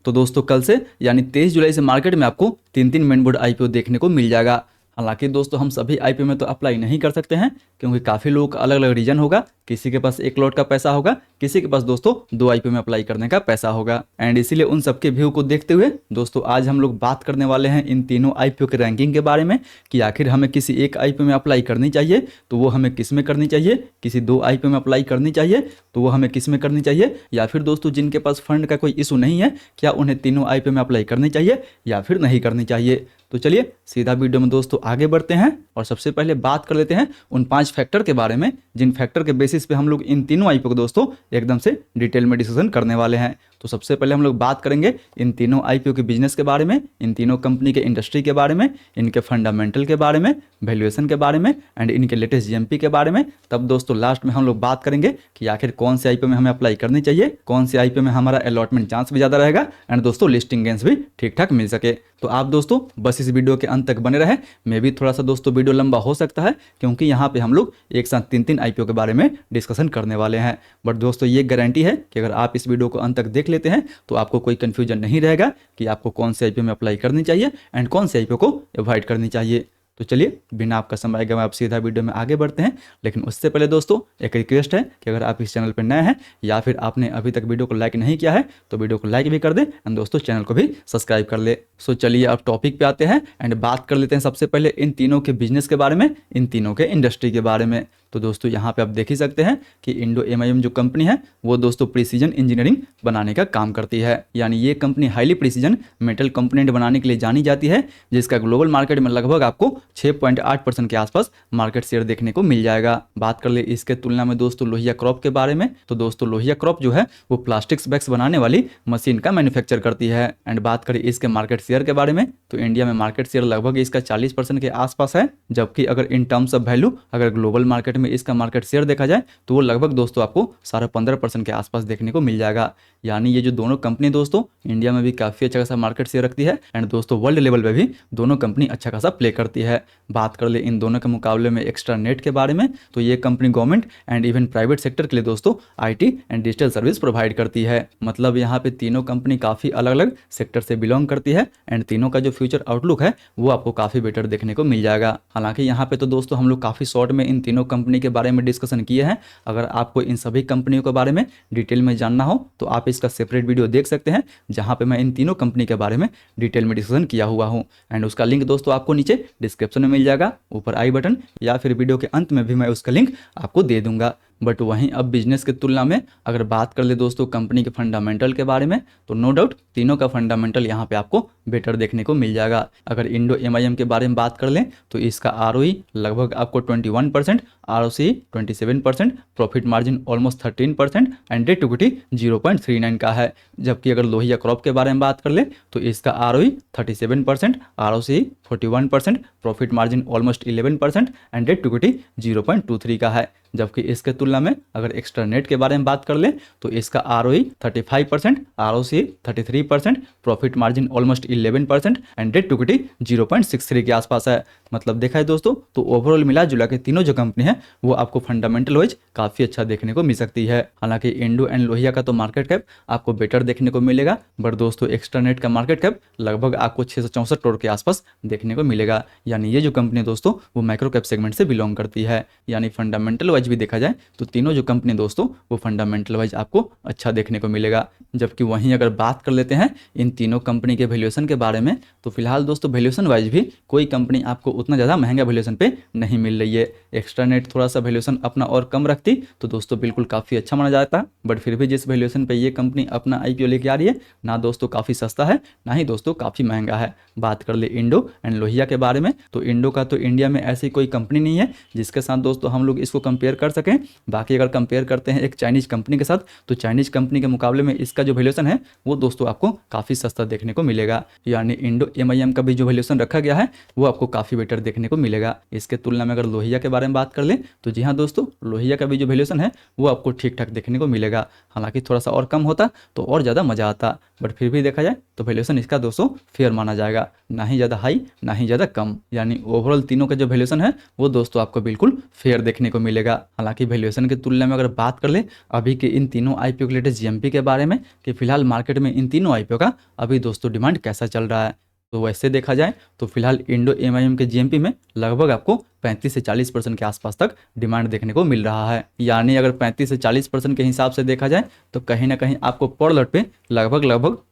तो दोस्तों कल से यानी 23 जुलाई से मार्केट में आपको 3 मेन बोर्ड आईपीओ देखने को मिल जाएगा। हालांकि दोस्तों हम सभी आईपीओ में तो अप्लाई नहीं कर सकते हैं, क्योंकि काफ़ी लोगों का अलग अलग रीजन होगा। किसी के पास 1 लॉट का पैसा होगा, किसी के पास दोस्तों 2 आईपीओ में अप्लाई करने का पैसा होगा। एंड इसीलिए उन सबके व्यू को देखते हुए दोस्तों आज हम लोग बात करने वाले हैं इन तीनों आईपीओ के रैंकिंग के बारे में कि आखिर हमें किसी एक आईपीओ में अप्लाई करनी चाहिए तो वो हमें किस में करनी चाहिए, किसी 2 आईपीओ में अप्लाई करनी चाहिए तो वो हमें किस में करनी चाहिए, या फिर दोस्तों जिनके पास फंड का कोई इशू नहीं है क्या उन्हें तीनों आईपीओ में अप्लाई करनी चाहिए या फिर नहीं करनी चाहिए। तो चलिए सीधा वीडियो में दोस्तों आगे बढ़ते हैं और सबसे पहले बात कर लेते हैं उन 5 फैक्टर के बारे में जिन फैक्टर के बेसिस पे हम लोग इन तीनों आईपीओ को दोस्तों एकदम से डिटेल में डिस्कशन करने वाले हैं। तो सबसे पहले हम लोग बात करेंगे इन तीनों आईपीओ के बिजनेस के बारे में, इन तीनों कंपनी के इंडस्ट्री के बारे में, इनके फंडामेंटल के बारे में, वैल्यूएशन के बारे में एंड इनके लेटेस्ट जीएमपी के बारे में। तब दोस्तों लास्ट में हम लोग बात करेंगे कि आखिर कौन से आईपीओ में हमें अप्लाई करनी चाहिए, कौन से आईपीओ में हमारा अलॉटमेंट चांस भी ज़्यादा रहेगा एंड दोस्तों लिस्टिंग गेंस भी ठीक ठाक मिल सके। तो आप दोस्तों बस इस वीडियो के अंत तक बने रहे। मे भी थोड़ा सा दोस्तों वीडियो लंबा हो सकता है, क्योंकि यहाँ पे हम लोग एक साथ 3 आईपीओ के बारे में डिस्कशन करने वाले हैं। बट दोस्तों ये गारंटी है कि अगर आप इस वीडियो को अंत तक देख लेते हैं तो आपको कोई कंफ्यूजन नहीं रहेगा कि आपको कौन से आईपीओ में अप्लाई करनी चाहिए एंड कौन से आईपीओ को अवॉइड करनी चाहिए। तो चलिए बिना आपका समय गवाए आप सीधा वीडियो में आगे बढ़ते हैं। लेकिन उससे पहले दोस्तों एक रिक्वेस्ट है कि अगर आप इस चैनल पर नए हैं या फिर आपने अभी तक वीडियो को लाइक नहीं किया है तो वीडियो को लाइक भी कर दें एंड दोस्तों चैनल को भी सब्सक्राइब कर ले। सो चलिए अब टॉपिक पे आते हैं एंड बात कर लेते हैं सबसे पहले इन तीनों के बिजनेस के बारे में, इन तीनों के इंडस्ट्री के बारे में। तो दोस्तों यहाँ पे आप देख ही सकते हैं कि इंडो एमआईएम जो कंपनी है वो दोस्तों प्रिसीजन इंजीनियरिंग बनाने का काम करती है। यानी ये company highly precision metal component बनाने के लिए जानी जाती है, जिसका ग्लोबल मार्केट में लगभग आपको 6.8% के आसपास मार्केट शेयर देखने को मिल जाएगा। बात कर ले इसके तुलना में दोस्तों लोहिया क्रॉप के बारे में, तो दोस्तों लोहिया क्रॉप जो है वो प्लास्टिक्स बैग्स बनाने वाली मशीन का मैन्युफैक्चर करती है। एंड बात करें इसके मार्केट शेयर के बारे में तो इंडिया में मार्केट शेयर लगभग इसका 40% के आसपास है, जबकि अगर इन टर्म्स ऑफ वैल्यू अगर ग्लोबल मार्केट में इसका मार्केट शेयर देखा जाए तो वो लगभग दोस्तों आपको 15.5% के आसपास देखने को मिल जाएगा। यानी ये जो दोनों कंपनी दोस्तों इंडिया में भी काफ़ी अच्छा खासा मार्केट शेयर रखती है एंड दोस्तों वर्ल्ड लेवल पे भी दोनों कंपनी अच्छा खासा प्ले करती है। बात कर ले इन दोनों के मुकाबले में एक्स्ट्रा नेट के बारे में तो ये company government and even private sector के लिए दोस्तों IT and digital service provide करती है। मतलब यहाँ पे तीनों कंपनी काफ़ी अलग अलग सेक्टर से बिलोंग करती है एंड तीनों का जो फ्यूचर आउटलुक है वो आपको काफ़ी बेटर देखने को मिल जाएगा। हालांकि यहाँ पे तो दोस्तों हम लोग काफ़ी शॉर्ट में इन तीनों कंपनी के बारे में डिस्कशन किए हैं। अगर आपको इन सभी कंपनियों के बारे में डिटेल में जानना हो तो आप इसका सेपरेट वीडियो देख सकते हैं, जहां पे मैं इन तीनों कंपनी के बारे में डिटेल में डिस्कशन किया हुआ हूं। एंड उसका लिंक दोस्तों आपको नीचे डिस्क्रिप्शन में मिल जाएगा, ऊपर आई बटन या फिर वीडियो के अंत में भी मैं उसका लिंक आपको दे दूंगा। बट वहीं अब बिजनेस की तुलना में अगर बात कर ले दोस्तों कंपनी के फंडामेंटल के बारे में तो नो डाउट तीनों का फंडामेंटल यहाँ पे आपको बेटर देखने को मिल जाएगा। अगर इंडो एमआईएम के बारे में बात कर लें तो इसका आरओई लगभग आपको 21%, ROC 27%, profit margin almost 13% and debt to equity 0.39 का है। जबकि अगर लोहिया क्रॉप के बारे में बात कर ले तो इसका ROE 37%, ROC 41%, profit margin almost 11% and debt to equity 0.23 का है। जबकि इसके तुलना में अगर एक्स्ट्रा नेट के बारे में बात कर ले तो इसका ROE 35%, ROC 33%, profit margin almost 11% and debt to equity 0.63 के आसपास है। मतलब देखा है दोस्तों तो ओवरऑल मिला जुला के तीनों जो कंपनी है वो आपको फंडामेंटल वाइज काफ़ी अच्छा देखने को मिल सकती है। हालांकि इंडो एंड लोहिया का तो मार्केट कैप आपको बेटर देखने को मिलेगा, बट दोस्तों एक्स्ट्रा नेट का मार्केट कैप लगभग आपको 664 करोड़ के आसपास देखने को मिलेगा। यानी ये जो कंपनी दोस्तों वो माइक्रो कैप सेगमेंट से बिलोंग करती है। यानी फंडामेंटल वाइज भी देखा जाए तो तीनों जो कंपनी दोस्तों वो फंडामेंटल वाइज आपको अच्छा देखने को मिलेगा। जबकि वहीं अगर बात कर लेते हैं इन तीनों कंपनी के वैल्यूएशन के बारे में तो फिलहाल दोस्तों वैल्यूएशन वाइज भी कोई कंपनी आपको उतना ज़्यादा महंगा वैल्यूएशन पे नहीं मिल रही है। एक्स्ट्रा नेट थोड़ा सा वैल्यूएशन अपना और कम रखती तो दोस्तों बिल्कुल काफ़ी अच्छा माना जाता, बट फिर भी जिस वैल्यूएशन पे ये कंपनी अपना आईपीओ लेके आ रही है ना दोस्तों काफ़ी सस्ता है ना ही दोस्तों काफ़ी महंगा है। बात कर ले इंडो एंड लोहिया के बारे में तो इंडो का तो इंडिया में ऐसी कोई कंपनी नहीं है जिसके साथ दोस्तों हम लोग इसको कंपेयर कर सकें। बाकी अगर कंपेयर करते हैं एक चाइनीज कंपनी के साथ तो चाइनीज कंपनी के मुकाबले में इसका जो वैल्यूएशन है वो दोस्तों आपको काफ़ी सस्ता देखने को मिलेगा। यानी इंडो एमआईएम का भी जो वैल्यूएशन रखा गया है वो आपको काफ़ी बेटर देखने को मिलेगा। इसके तुलना में अगर लोहिया के बारे में बात कर लें तो जी हाँ दोस्तों लोहिया का भी जो वैल्यूएशन है वो आपको ठीक ठाक देखने को मिलेगा। हालांकि थोड़ा सा और कम होता तो और ज़्यादा मज़ा आता, बट फिर भी देखा जाए तो वैल्यूएशन इसका दोस्तों फेयर माना जाएगा, ना ही ज़्यादा हाई ना ही ज़्यादा कम, यानी ओवरऑल तीनों का जो वैल्यूएशन है वो दोस्तों आपको बिल्कुल फेयर देखने को मिलेगा। हालांकि वैल्यूएशन की तुलना में अगर बात कर ले अभी के इन तीनों आईपीओ के लेटेस्ट जीएमपी के बारे में कि फिलहाल मार्केट में इन तीनों आईपीओ का अभी दोस्तों डिमांड कैसा चल रहा है, तो वैसे देखा जाए तो फिलहाल इंडो एमआईएम के जीएमपी में लगभग आपको 35 से 40% के आसपास तक डिमांड देखने को मिल रहा है। यानी अगर 35 से 40% के हिसाब से देखा जाए तो कहीं ना कहीं आपको पर लॉट पे लगभग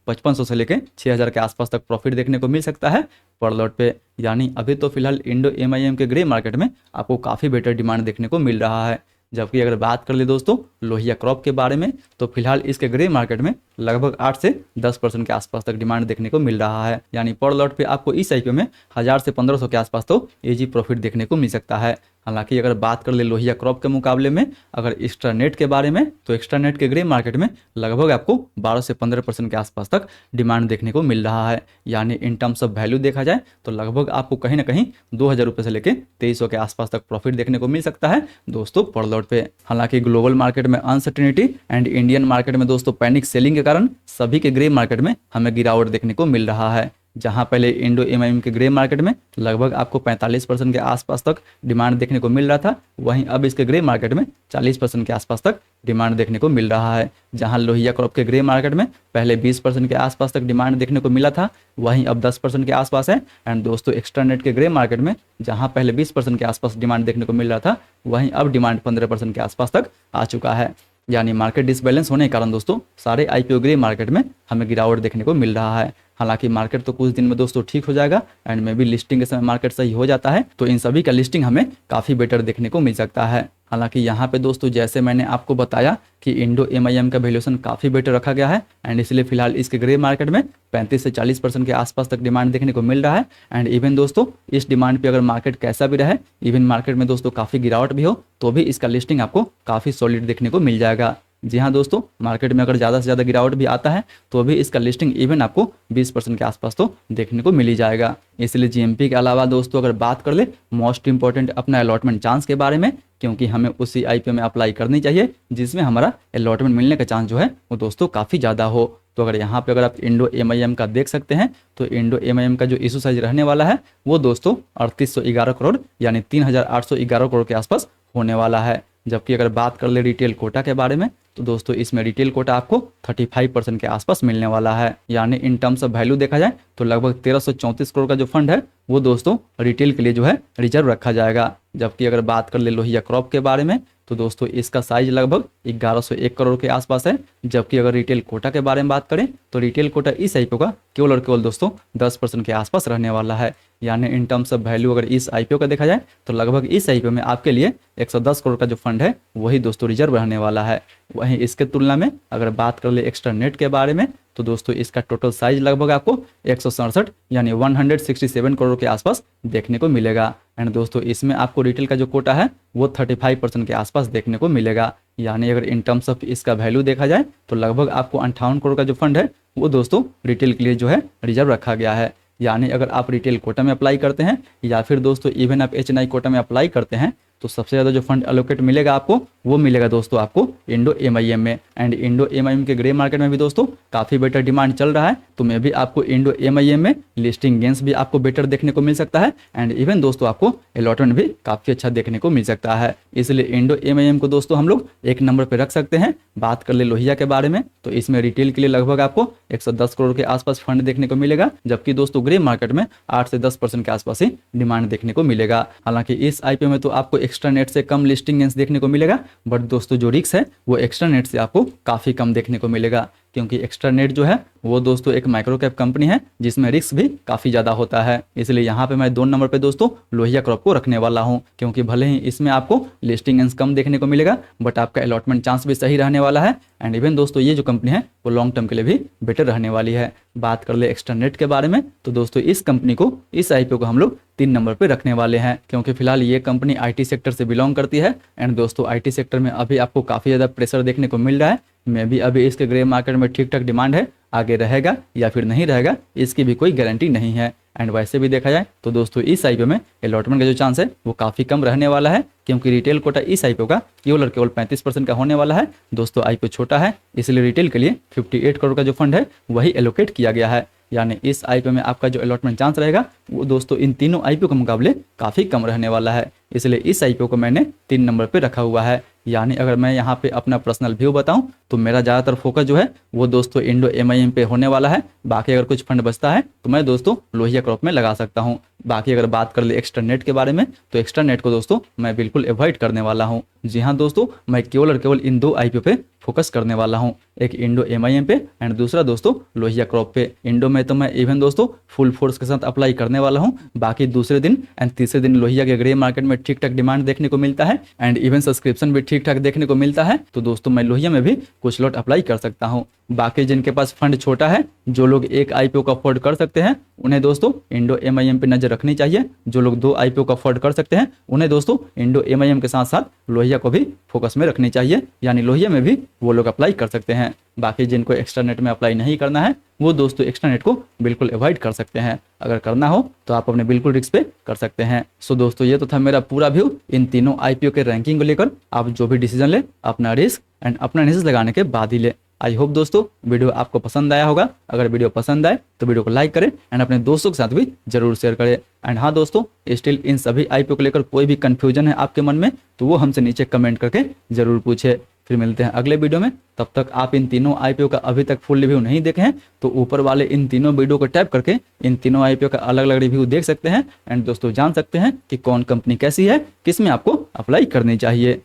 5500 से लेकर 6000 के आसपास तक प्रॉफिट देखने को मिल सकता है पर लॉट पे। यानी अभी तो फिलहाल इंडो एमआईएम के ग्रे मार्केट में आपको काफ़ी बेटर डिमांड देखने को मिल रहा है। जबकि अगर बात कर ले दोस्तों लोहिया क्रॉप के बारे में तो फिलहाल इसके ग्रे मार्केट में लगभग 8 से 10% के आसपास तक डिमांड देखने को मिल रहा है। यानी पर लॉट पे आपको इस आईपीओ में 1000 से 1500 के आसपास तो इजी प्रॉफिट देखने को मिल सकता है। हालांकि अगर बात कर ले लोहिया क्रॉप के मुकाबले में अगर एक्स्ट्रा नेट के बारे में तो एक्स्ट्रा नेट के ग्रे मार्केट में लगभग आपको 12 से 15% के आसपास तक डिमांड देखने को मिल रहा है। यानी इन टर्म्स ऑफ वैल्यू देखा जाए तो लगभग आपको कहीं ना कहीं 2000 रुपये से लेकर 2300 के आसपास तक प्रॉफिट देखने को मिल सकता है दोस्तों पर लॉट पे। हालांकि ग्लोबल मार्केट में अनसर्टेनिटी एंड इंडियन मार्केट में दोस्तों पैनिक सेलिंग के कारण सभी के ग्रे मार्केट में हमें गिरावट देखने को मिल रहा है। जहां पहले इंडो एमआईएम के ग्रे मार्केट में लगभग आपको 45% के आसपास तक डिमांड देखने को मिल रहा था, वहीं अब इसके ग्रे मार्केट में 40% के आसपास तक डिमांड देखने को मिल रहा है। जहां लोहिया क्रॉप के ग्रे मार्केट में पहले 20% के आसपास तक डिमांड देखने को मिला था, वहीं अब 10% के आसपास है। एंड दोस्तों एक्स्ट्रा नेट के ग्रे मार्केट में जहां पहले 20% के आसपास डिमांड देखने को मिल रहा था, वहीं अब डिमांड 15% के आसपास तक आ चुका है। यानी मार्केट डिसबैलेंस होने के कारण दोस्तों सारे आईपीओ ग्रे मार्केट में हमें गिरावट देखने को मिल रहा है। हालांकि मार्केट तो कुछ दिन में दोस्तों ठीक हो जाएगा एंड मे भी लिस्टिंग के समय मार्केट सही हो जाता है तो इन सभी का लिस्टिंग हमें काफ़ी बेटर देखने को मिल सकता है। हालांकि यहाँ पे दोस्तों जैसे मैंने आपको बताया कि इंडो एमआईएम का वैल्यूएशन काफ़ी बेटर रखा गया है एंड इसलिए फिलहाल इसके ग्रे मार्केट में 35 से 40% के आसपास तक डिमांड देखने को मिल रहा है। एंड इवन दोस्तों इस डिमांड पे अगर मार्केट कैसा भी रहे, इवन मार्केट में दोस्तों काफ़ी गिरावट भी हो तो भी इसका लिस्टिंग आपको काफ़ी सॉलिड देखने को मिल जाएगा। जी हाँ दोस्तों, मार्केट में अगर ज़्यादा से ज़्यादा गिरावट भी आता है तो भी इसका लिस्टिंग इवन आपको 20% के आसपास तो देखने को मिल ही जाएगा। इसलिए जीएमपी के अलावा दोस्तों अगर बात कर ले मोस्ट इंपॉर्टेंट अपना अलॉटमेंट चांस के बारे में, क्योंकि हमें उसी आईपीओ में अप्लाई करनी चाहिए जिसमें हमारा अलॉटमेंट मिलने का चांस जो है वो दोस्तों काफ़ी ज़्यादा हो। तो अगर यहाँ पे अगर आप इंडो एमआईएम का देख सकते हैं तो इंडो एमआईएम का जो इशू साइज रहने वाला है वो दोस्तों 3811 करोड़ यानी 3811 करोड़ के आसपास होने वाला है। जबकि अगर बात कर ले रिटेल कोटा के बारे में तो दोस्तों इसमें रिटेल कोटा आपको 35% के आसपास मिलने वाला है। यानी इन टर्म्स ऑफ वैल्यू देखा जाए तो लगभग 1334 करोड़ का जो फंड है वो दोस्तों रिटेल के लिए जो है रिजर्व रखा जाएगा। जबकि अगर बात कर ले लोहिया क्रॉप के बारे में तो दोस्तों इसका साइज लगभग 1101 करोड़ के आसपास है। जबकि अगर रिटेल कोटा के बारे में बात करें तो रिटेल कोटा इस आईपीओ का केवल और केवल दोस्तों 10% के आसपास रहने वाला है। यानी इन टर्म्स ऑफ वैल्यू अगर इस आईपीओ का देखा जाए तो लगभग इस आईपीओ में आपके लिए 110 करोड़ का जो फंड है वही दोस्तों रिजर्व रहने वाला है। वहीं इसके तुलना में अगर बात कर ले एक्स्ट्रा नेट के बारे में तो दोस्तों इसका टोटल साइज लगभग आपको 167 यानी 167 करोड़ के आसपास देखने को मिलेगा। एंड दोस्तों इसमें आपको रिटेल का जो कोटा है वो 35% के आसपास देखने को मिलेगा। यानी अगर इन टर्म्स ऑफ इसका वैल्यू देखा जाए तो लगभग आपको 58 करोड़ का जो फंड है वो दोस्तों रिटेल के लिए जो है रिजर्व रखा गया है। यानी अगर आप रिटेल कोटा में अप्लाई करते हैं या फिर दोस्तों इवन आप एचएनआई कोटा में अप्लाई करते हैं तो सबसे ज़्यादा जो फंड एलोकेट मिलेगा आपको वो मिलेगा दोस्तों आपको इंडो एमआईएम में। एंड इंडो एमआईएम के ग्रे मार्केट में भी दोस्तों काफ़ी बेटर डिमांड चल रहा है तो मैं भी आपको इंडो एमआईएम में लिस्टिंग गेंस भी आपको बेटर देखने को मिल सकता है एंड इवन दोस्तों आपको अलॉटमेंट भी काफ़ी अच्छा देखने को मिल सकता है। इसलिए इंडो एमआईएम को दोस्तों हम लोग एक नंबर पर रख सकते हैं। बात कर ले लोहिया के बारे में तो इसमें रिटेल के लिए लगभग आपको 110 करोड़ के आसपास फंड देखने को मिलेगा। जबकि दोस्तों ग्रे मार्केट में 8 से 10% के आसपास ही डिमांड देखने को मिलेगा। हालांकि इस आईपीओ में तो आपको एक्स्ट्रा नेट से कम लिस्टिंग गेंस देखने को मिलेगा, बट दोस्तों जो रिस्क है वो एक्स्ट्रा नेट से आपको काफ़ी कम देखने को मिलेगा, क्योंकि एक्स्ट्रा नेट जो है वो दोस्तों एक माइक्रो कैप कंपनी है जिसमें रिस्क भी काफ़ी ज़्यादा होता है। इसलिए यहाँ पे मैं 2 नंबर पे दोस्तों लोहिया क्रॉप को रखने वाला हूँ, क्योंकि भले ही इसमें आपको लिस्टिंग गेंस कम देखने को मिलेगा बट आपका अलॉटमेंट चांस भी सही रहने वाला है। एंड इवन दोस्तों ये जो कंपनी है वो लॉन्ग टर्म के लिए भी बेटर रहने वाली है। बात कर ले एक्स्ट्रा नेट के बारे में तो दोस्तों इस कंपनी को इस आईपीओ को हम लोग 3 नंबर पे रखने वाले हैं, क्योंकि फिलहाल ये कंपनी आईटी सेक्टर से बिलोंग करती है। एंड दोस्तों आईटी सेक्टर में अभी आपको काफ़ी ज़्यादा प्रेशर देखने को मिल रहा है। मैं भी अभी इसके ग्रे मार्केट में ठीक ठाक डिमांड है, आगे रहेगा या फिर नहीं रहेगा इसकी भी कोई गारंटी नहीं है। एंड वैसे भी देखा जाए तो दोस्तों इस आईपीओ में अलॉटमेंट का जो चांस है वो काफ़ी कम रहने वाला है, क्योंकि रिटेल कोटा इस आईपीओ का केवल और केवल 35% का होने वाला है। दोस्तों आईपीओ छोटा है, इसलिए रिटेल के लिए 58 करोड़ का जो फंड है वही एलोकेट किया गया है। यानी इस आईपीओ में आपका जो अलॉटमेंट चांस रहेगा वो दोस्तों इन तीनों आईपीओ के मुकाबले काफ़ी कम रहने वाला है, इसलिए इस आईपीओ को मैंने 3 नंबर पे रखा हुआ है। यानी अगर मैं यहाँ पे अपना पर्सनल व्यू बताऊं तो मेरा ज़्यादातर फोकस जो है वो दोस्तों इंडो एमआईएम पे होने वाला है। बाकी अगर कुछ फंड बचता है तो मैं दोस्तों लोहिया क्रॉप में लगा सकता हूँ। बाकी अगर बात कर ले एक्स्ट्रा नेट के बारे में तो एक्स्ट्रा नेट को दोस्तों मैं बिल्कुल अवॉइड करने वाला हूँ। जी हाँ दोस्तों, मैं केवल और केवल इन 2 आईपीओ पे फोकस करने वाला हूँ, एक इंडो एमआईएम पे एंड दूसरा दोस्तों लोहिया क्रॉप पे। इंडो में तो मैं इवन दोस्तों फुल फोर्स के साथ अप्लाई करने वाला हूँ। बाकी दूसरे दिन एंड तीसरे दिन लोहिया के ग्रे मार्केट में ठीक ठाक डिमांड देखने को मिलता है एंड इवन सब्सक्रिप्शन भी ठीक ठाक देखने को मिलता है, तो दोस्तों मैं लोहिया में भी कुछ लॉट अप्लाई कर सकता हूँ। बाकी जिनके पास फंड छोटा है, जो लोग एक आईपीओ को अफोर्ड कर सकते हैं, उन्हें दोस्तों इंडो एमआईएम पे नजर रखनी चाहिए। जो लोग 2 आईपीओ को अफोर्ड कर सकते हैं उन्हें दोस्तों इंडो एमआईएम के साथ साथ लोहिया को भी फोकस में रखनी चाहिए, यानी लोहिया में भी वो लोग अप्लाई कर सकते हैं। बाकी जिनको एक्स्ट्रा नेट में अप्लाई नहीं करना है वो दोस्तों एक्स्ट्रा नेट को बिल्कुल अवॉइड कर सकते हैं। अगर करना हो तो आप अपने बिल्कुल रिस्क पे कर सकते हैं। सो दोस्तों ये तो था मेरा पूरा व्यू इन तीनों आईपीओ के रैंकिंग को लेकर। आप जो भी डिसीजन ले अपना रिस्क एंड अपना एनालिसिस लगाने के बाद ही ले। आई होप दोस्तों वीडियो आपको पसंद आया होगा। अगर वीडियो पसंद आए तो वीडियो को लाइक करें एंड अपने दोस्तों के साथ भी जरूर शेयर करें। एंड हाँ दोस्तों, स्टिल इन सभी आईपीओ को लेकर कोई भी कंफ्यूजन है आपके मन में तो वो हमसे नीचे कमेंट करके जरूर पूछे। फिर मिलते हैं अगले वीडियो में। तब तक आप इन तीनों आईपीओ का अभी तक फुल रिव्यू नहीं देखे हैं तो ऊपर वाले इन तीनों वीडियो को टैप करके इन तीनों आईपीओ का अलग अलग रिव्यू देख सकते हैं एंड दोस्तों जान सकते हैं कि कौन कंपनी कैसी है, किस में आपको अप्लाई करनी चाहिए।